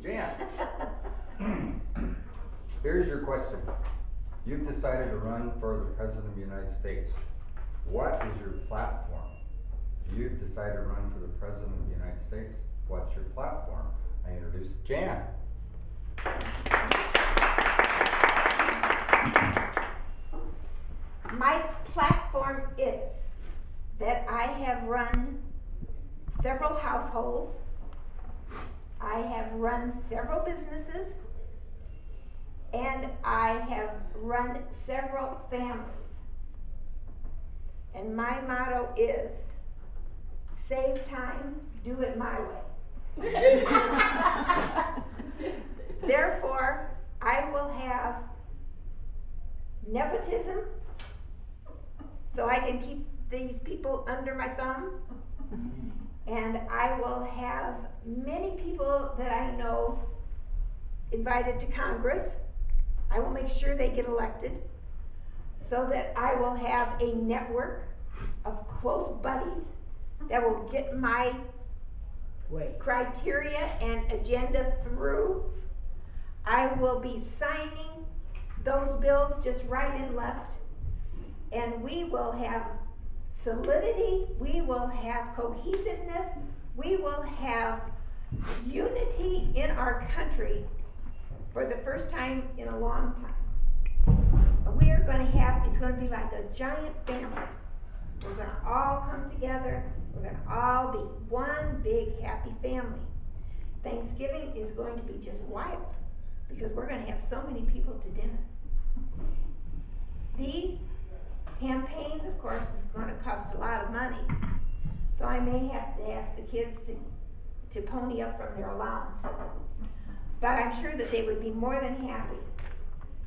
Jan, here's your question. You've decided to run for the President of the United States. What is your platform? You've decided to run for the President of the United States. What's your platform? I introduce Jan. My platform is that I have run several households. I have run several businesses, and I have run several families. And my motto is, save time, do it my way. Therefore, I will have nepotism, so I can keep these people under my thumb. And I will have many people that I know invited to Congress. I will make sure they get elected, so that I will have a network of close buddies that will get my criteria and agenda through. I will be signing those bills just right and left, and we will have solidity, we will have cohesiveness, we will have unity in our country for the first time in a long time. We are going to have, it's going to be like a giant family. We're going to all come together, we're going to all be one big happy family. Thanksgiving is going to be just wild, because we're going to have so many people to dinner. These campaigns, of course, is going to cost a lot of money, so I may have to ask the kids to pony up from their allowance. But I'm sure that they would be more than happy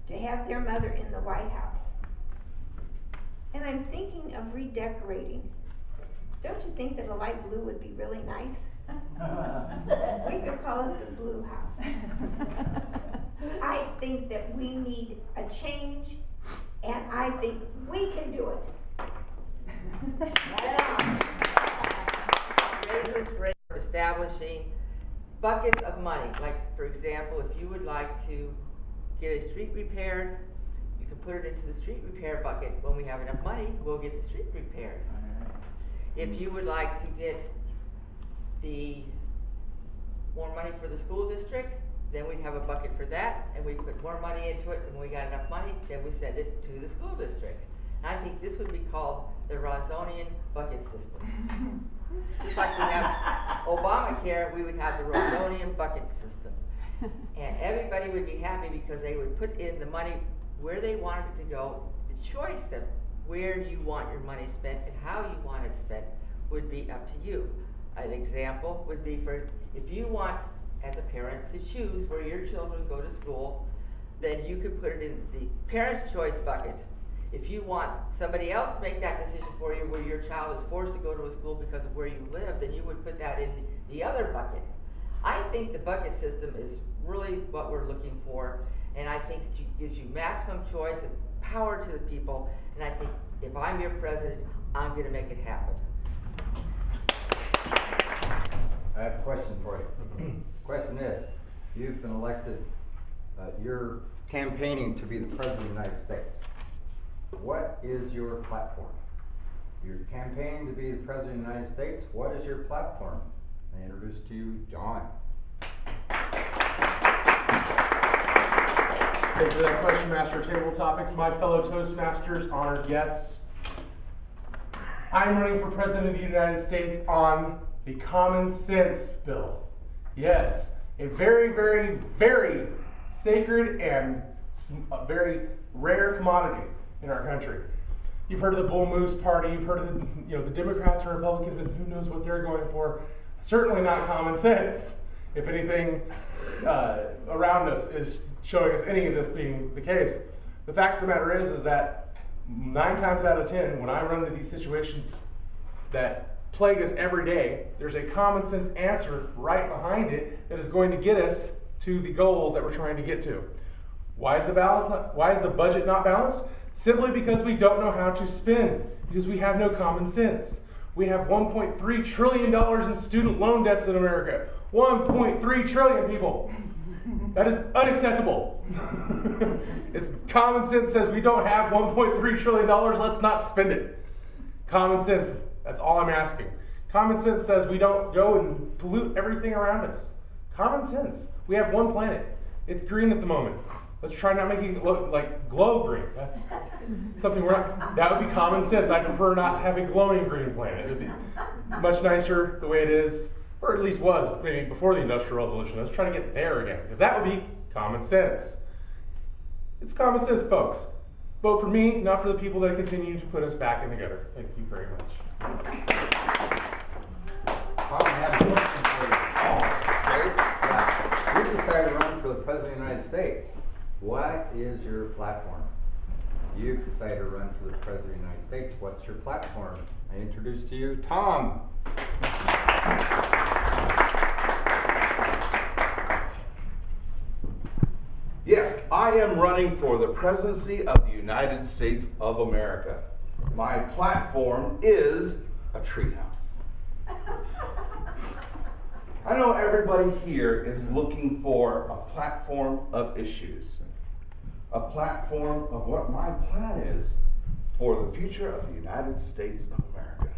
to have their mother in the White House. And I'm thinking of redecorating. Don't you think that a light blue would be really nice? We could call it the Blue House. I think that we need a change, and I think we can do it. Raises for establishing buckets of money. Like, for example, if you would like to get a street repaired, you can put it into the street repair bucket. When we have enough money, we'll get the street repaired. If you would like to get more money for the school district, then we'd have a bucket for that, and we put more money into it, and when we got enough money, then we send it to the school district. And I think this would be called the Rosonian bucket system. Just like we have Obamacare, we would have the Rosonian bucket system. And everybody would be happy because they would put in the money where they wanted it to go. The choice of where you want your money spent and how you want it spent would be up to you. An example would be for, if you want, as a parent, to choose where your children go to school, then you could put it in the parent's choice bucket. If you want somebody else to make that decision for you, where your child is forced to go to a school because of where you live, then you would put that in the other bucket. I think the bucket system is really what we're looking for, and I think it gives you maximum choice and power to the people, and I think if I'm your president, I'm going to make it happen. I have a question for you. Question is, you've been elected, you're campaigning to be the President of the United States. What is your platform? You're campaigning to be the President of the United States. What is your platform? I introduce to you John. Thank you for that question, Master of Table Topics. My fellow Toastmasters, honored guests. I'm running for President of the United States on the Common Sense Bill. Yes, a very, very, very sacred and a very rare commodity in our country. You've heard of the Bull Moose Party, you've heard of the Democrats and Republicans, and who knows what they're going for. Certainly not common sense, if anything around us is showing us any of this being the case. The fact of the matter is that 9 times out of 10, when I run into these situations that plague us every day, there's a common sense answer right behind it that is going to get us to the goals that we're trying to get to. Why is the budget not balanced? Simply because we don't know how to spend, because we have no common sense. We have $1.3 trillion in student loan debts in America. 1.3 trillion, people. That is unacceptable. It's common sense says we don't have $1.3 trillion, let's not spend it. Common sense, that's all I'm asking. Common sense says we don't go and pollute everything around us. Common sense. We have one planet. It's green at the moment. Let's try not making it look like glow green. That's something we're not, that would be common sense. I prefer not to have a glowing green planet. It would be much nicer the way it is, or at least was maybe before the Industrial Revolution. Let's try to get there again, because that would be common sense. It's common sense, folks. Vote for me, not for the people that continue to put us back in the gutter. Thank you very much. Tom, I have a question for you. Okay? Yeah. You decided to run for the President of the United States. What is your platform? You decided to run for the President of the United States. What's your platform? I introduce to you Tom. Yes, I am running for the presidency of the United States of America. My platform is a treehouse. I know everybody here is looking for a platform of issues, a platform of what my plan is for the future of the United States of America.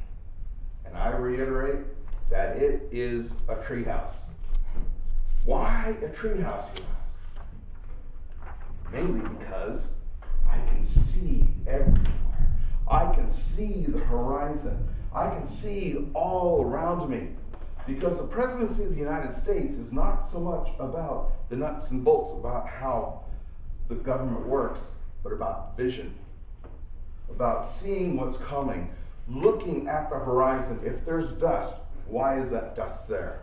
And I reiterate that it is a treehouse. Why a treehouse, you ask? Mainly because I can see everywhere. I can see the horizon. I can see all around me. Because the presidency of the United States is not so much about the nuts and bolts, about how the government works, but about vision, about seeing what's coming, looking at the horizon. If there's dust, why is that dust there?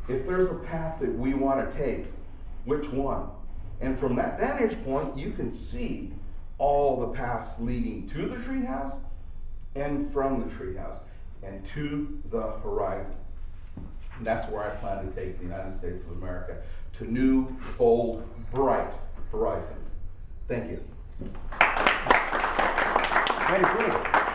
If there's a path that we want to take, which one? And from that vantage point, you can see all the paths leading to the treehouse and from the treehouse and to the horizon. And that's where I plan to take the United States of America, to new, bold, bright horizons. Thank you. Very good.